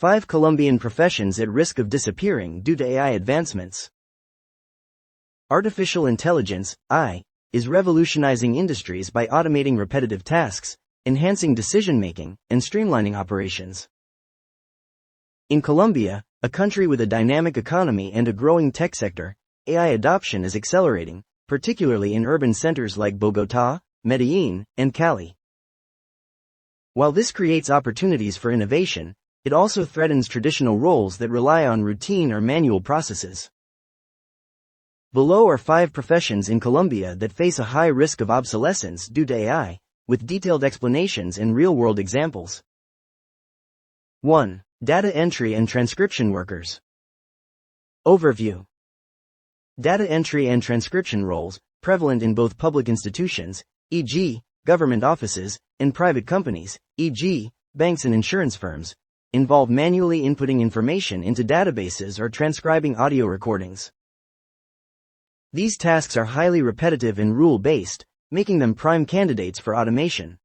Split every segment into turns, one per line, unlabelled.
5 Colombian professions at risk of disappearing due to AI advancements. Artificial intelligence, AI, is revolutionizing industries by automating repetitive tasks, enhancing decision-making, and streamlining operations. In Colombia, a country with a dynamic economy and a growing tech sector, AI adoption is accelerating, particularly in urban centers like Bogotá, Medellín, and Cali. While this creates opportunities for innovation, it also threatens traditional roles that rely on routine or manual processes. Below are 5 professions in Colombia that face a high risk of obsolescence due to AI, with detailed explanations and real-world examples. 1. Data entry and transcription workers. Overview. Data entry and transcription roles, prevalent in both public institutions, e.g., government offices, and private companies, e.g., banks and insurance firms, involve manually inputting information into databases or transcribing audio recordings. These tasks are highly repetitive and rule-based, making them prime candidates for automation.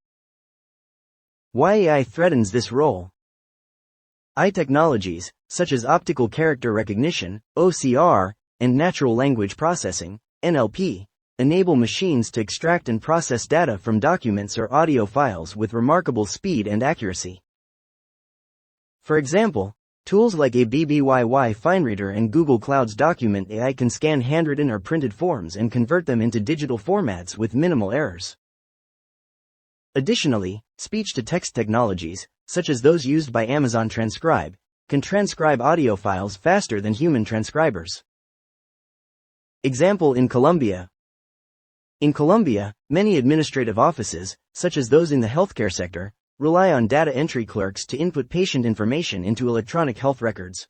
Why AI threatens this role? AI technologies, such as optical character recognition, OCR, and natural language processing, NLP, enable machines to extract and process data from documents or audio files with remarkable speed and accuracy. For example, tools like ABBYY FineReader and Google Cloud's Document AI can scan handwritten or printed forms and convert them into digital formats with minimal errors. Additionally, speech-to-text technologies, such as those used by Amazon Transcribe, can transcribe audio files faster than human transcribers. Example in Colombia. In Colombia, many administrative offices, such as those in the healthcare sector, rely on data entry clerks to input patient information into electronic health records.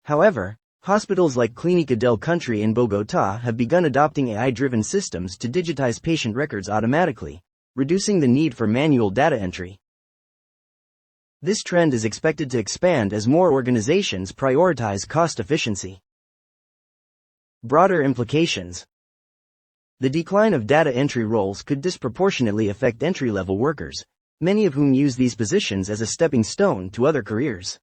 However, hospitals like Clínica del Country in Bogotá have begun adopting AI-driven systems to digitize patient records automatically, reducing the need for manual data entry. This trend is expected to expand as more organizations prioritize cost efficiency. Broader implications. The decline of data entry roles could disproportionately affect entry-level workers, many of whom use these positions as a stepping stone to other careers.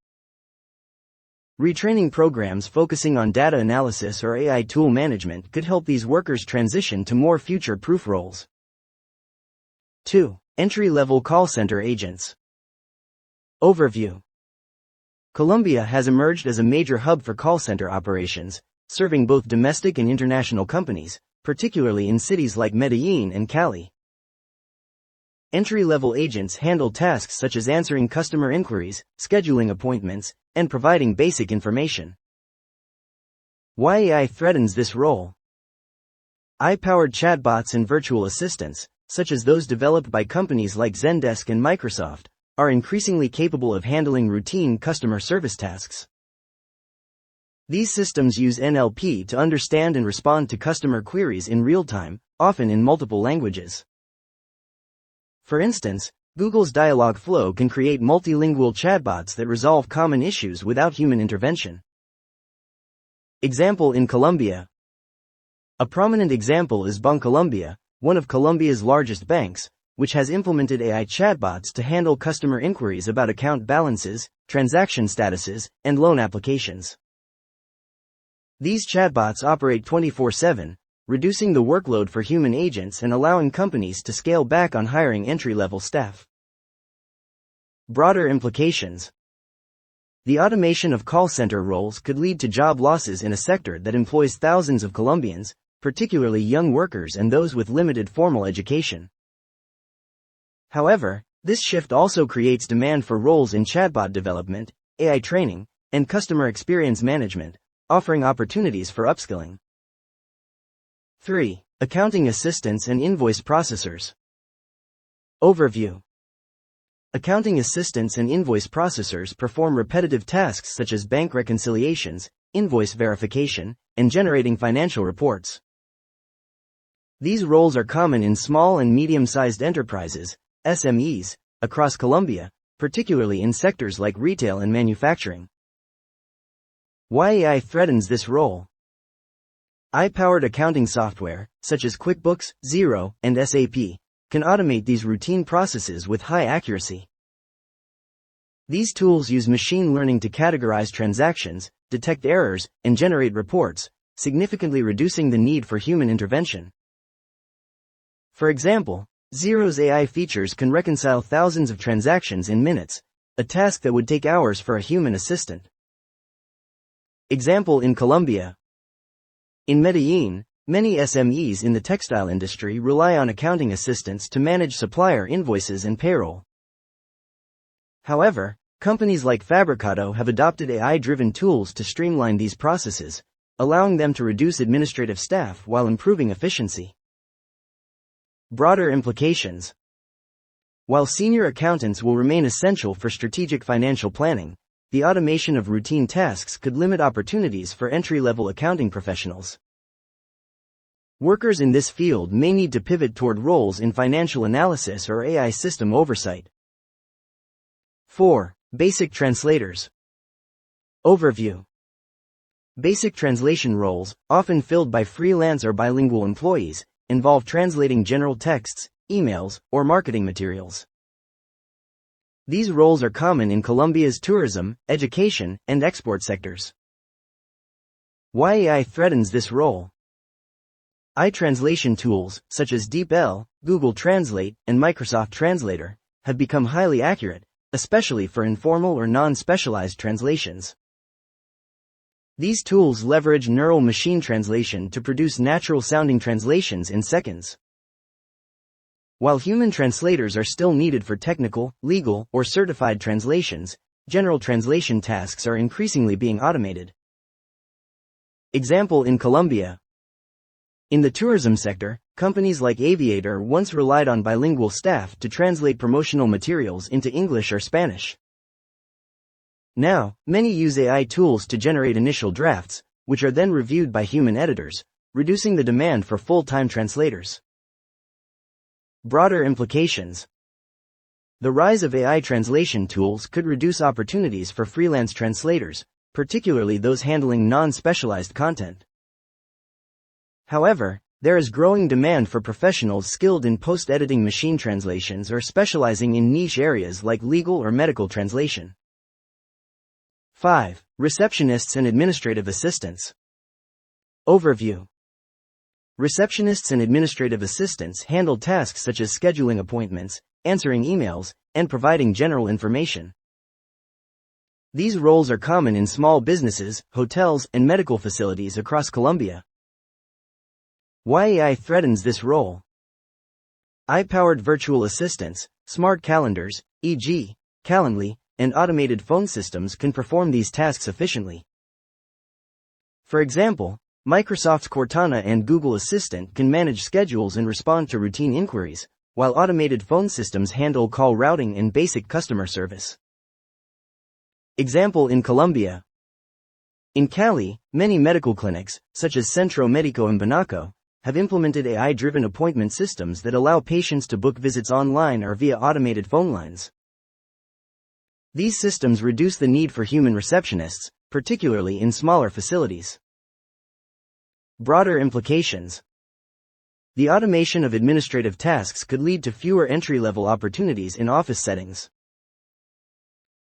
Retraining programs focusing on data analysis or AI tool management could help these workers transition to more future-proof roles. 2. Entry-level call center agents. Overview. Colombia has emerged as a major hub for call center operations, serving both domestic and international companies, particularly in cities like Medellín and Cali. Entry-level agents handle tasks such as answering customer inquiries, scheduling appointments, and providing basic information. Why AI threatens this role? AI-powered chatbots and virtual assistants, such as those developed by companies like Zendesk and Microsoft, are increasingly capable of handling routine customer service tasks. These systems use NLP to understand and respond to customer queries in real time, often in multiple languages. For instance, Google's Dialogflow can create multilingual chatbots that resolve common issues without human intervention. Example in Colombia. A prominent example is Bancolombia, one of Colombia's largest banks, which has implemented AI chatbots to handle customer inquiries about account balances, transaction statuses, and loan applications. These chatbots operate 24/7, reducing the workload for human agents and allowing companies to scale back on hiring entry-level staff. Broader implications. The automation of call center roles could lead to job losses in a sector that employs thousands of Colombians, particularly young workers and those with limited formal education. However, this shift also creates demand for roles in chatbot development, AI training, and customer experience management, offering opportunities for upskilling. 3. Accounting assistants and invoice processors. Overview. Accounting assistants and invoice processors perform repetitive tasks such as bank reconciliations, invoice verification, and generating financial reports. These roles are common in small and medium-sized enterprises, SMEs, across Colombia, particularly in sectors like retail and manufacturing. Why AI threatens this role? AI-powered accounting software, such as QuickBooks, Xero, and SAP, can automate these routine processes with high accuracy. These tools use machine learning to categorize transactions, detect errors, and generate reports, significantly reducing the need for human intervention. For example, Xero's AI features can reconcile thousands of transactions in minutes, a task that would take hours for a human assistant. Example in Colombia. In Medellin, many SMEs in the textile industry rely on accounting assistants to manage supplier invoices and payroll. However, companies like Fabricado have adopted AI-driven tools to streamline these processes, allowing them to reduce administrative staff while improving efficiency. Broader implications. While senior accountants will remain essential for strategic financial planning, the automation of routine tasks could limit opportunities for entry-level accounting professionals. Workers in this field may need to pivot toward roles in financial analysis or AI system oversight. 4. Basic translators. Overview. Basic translation roles, often filled by freelance or bilingual employees, involve translating general texts, emails, or marketing materials. These roles are common in Colombia's tourism, education, and export sectors. Why AI threatens this role? AI translation tools, such as DeepL, Google Translate, and Microsoft Translator, have become highly accurate, especially for informal or non-specialized translations. These tools leverage neural machine translation to produce natural-sounding translations in seconds. While human translators are still needed for technical, legal, or certified translations, general translation tasks are increasingly being automated. Example in Colombia. In the tourism sector, companies like Aviator once relied on bilingual staff to translate promotional materials into English or Spanish. Now, many use AI tools to generate initial drafts, which are then reviewed by human editors, reducing the demand for full-time translators. Broader implications. The rise of AI translation tools could reduce opportunities for freelance translators, particularly those handling non-specialized content. However, there is growing demand for professionals skilled in post-editing machine translations or specializing in niche areas like legal or medical translation. 5. Receptionists and administrative assistants. Overview. Receptionists and administrative assistants handle tasks such as scheduling appointments, answering emails, and providing general information. These roles are common in small businesses, hotels, and medical facilities across Colombia. Why AI threatens this role? AI-powered virtual assistants, smart calendars, e.g., Calendly, and automated phone systems can perform these tasks efficiently. For example, Microsoft's Cortana and Google Assistant can manage schedules and respond to routine inquiries, while automated phone systems handle call routing and basic customer service. Example in Colombia. In Cali, many medical clinics, such as Centro Médico en Banaco, have implemented AI-driven appointment systems that allow patients to book visits online or via automated phone lines. These systems reduce the need for human receptionists, particularly in smaller facilities. Broader implications. The automation of administrative tasks could lead to fewer entry-level opportunities in office settings.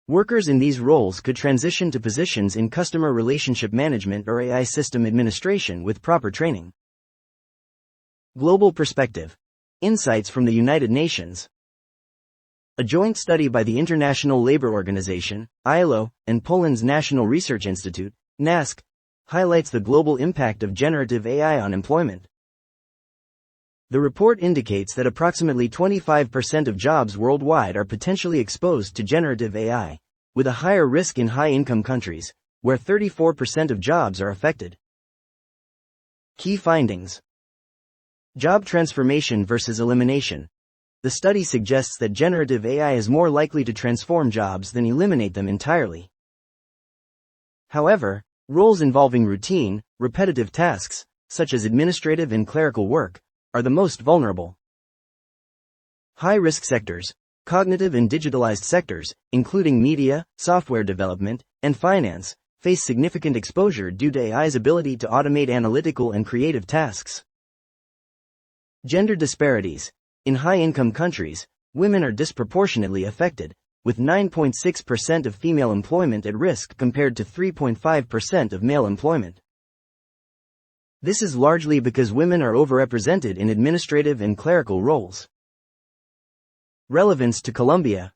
Workers in these roles could transition to positions in customer relationship management or AI system administration with proper training. Global perspective. Insights from the United Nations. A joint study by the International Labour Organization, ILO, and Poland's National Research Institute, NASK, highlights the global impact of generative AI on employment. The report indicates that approximately 25% of jobs worldwide are potentially exposed to generative AI, with a higher risk in high-income countries, where 34% of jobs are affected. Key findings. Job transformation versus elimination. The study suggests that generative AI is more likely to transform jobs than eliminate them entirely. However, roles involving routine, repetitive tasks, such as administrative and clerical work, are the most vulnerable. High-risk sectors. Cognitive and digitalized sectors, including media, software development, and finance, face significant exposure due to AI's ability to automate analytical and creative tasks. Gender disparities. In high-income countries, women are disproportionately affected, with 9.6% of female employment at risk compared to 3.5% of male employment. This is largely because women are overrepresented in administrative and clerical roles. Relevance to Colombia.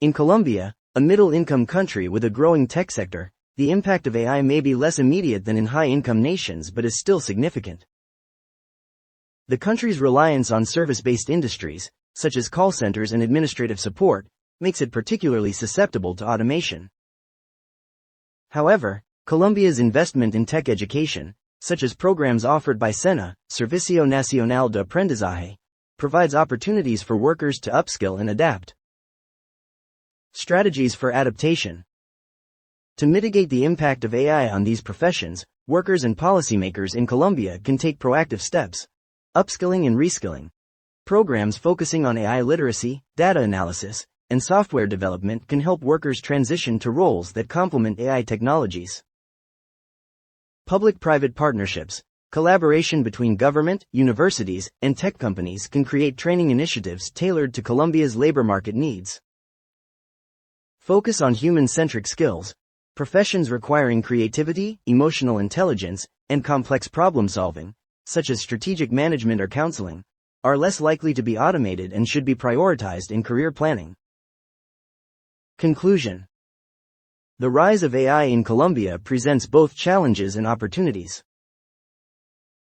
In Colombia, a middle-income country with a growing tech sector, the impact of AI may be less immediate than in high-income nations but is still significant. The country's reliance on service-based industries, such as call centers and administrative support, makes it particularly susceptible to automation. However, Colombia's investment in tech education, such as programs offered by SENA, Servicio Nacional de Aprendizaje, provides opportunities for workers to upskill and adapt. Strategies for adaptation. To mitigate the impact of AI on these professions, workers and policymakers in Colombia can take proactive steps. Upskilling and reskilling. Programs focusing on AI literacy, data analysis, and software development can help workers transition to roles that complement AI technologies. Public-private partnerships. Collaboration between government, universities, and tech companies can create training initiatives tailored to Colombia's labor market needs. Focus on human-centric skills. Professions requiring creativity, emotional intelligence, and complex problem-solving, such as strategic management or counseling, are less likely to be automated and should be prioritized in career planning. Conclusion. The rise of AI in Colombia presents both challenges and opportunities.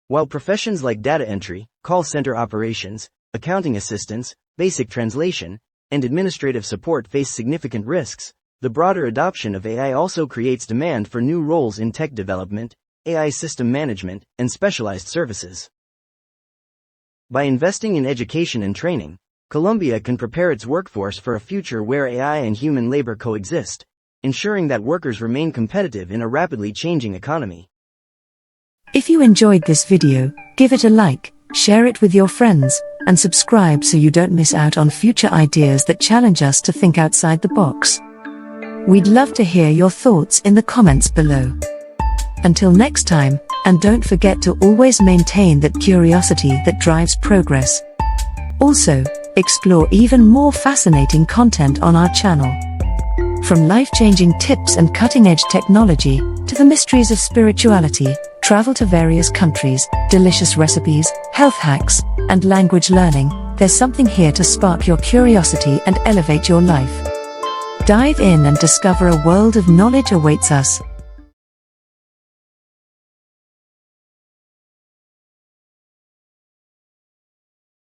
While professions like data entry, call center operations, accounting assistance, basic translation, and administrative support face significant risks, the broader adoption of AI also creates demand for new roles in tech development, AI system management, and specialized services. By investing in education and training, Colombia can prepare its workforce for a future where AI and human labor coexist, ensuring that workers remain competitive in a rapidly changing economy.
If you enjoyed this video, give it a like, share it with your friends, and subscribe so you don't miss out on future ideas that challenge us to think outside the box. We'd love to hear your thoughts in the comments below. Until next time, and don't forget to always maintain that curiosity that drives progress. Also, explore even more fascinating content on our channel. From life-changing tips and cutting-edge technology, to the mysteries of spirituality, travel to various countries, delicious recipes, health hacks, and language learning, there's something here to spark your curiosity and elevate your life. Dive in and discover a world of knowledge awaits us.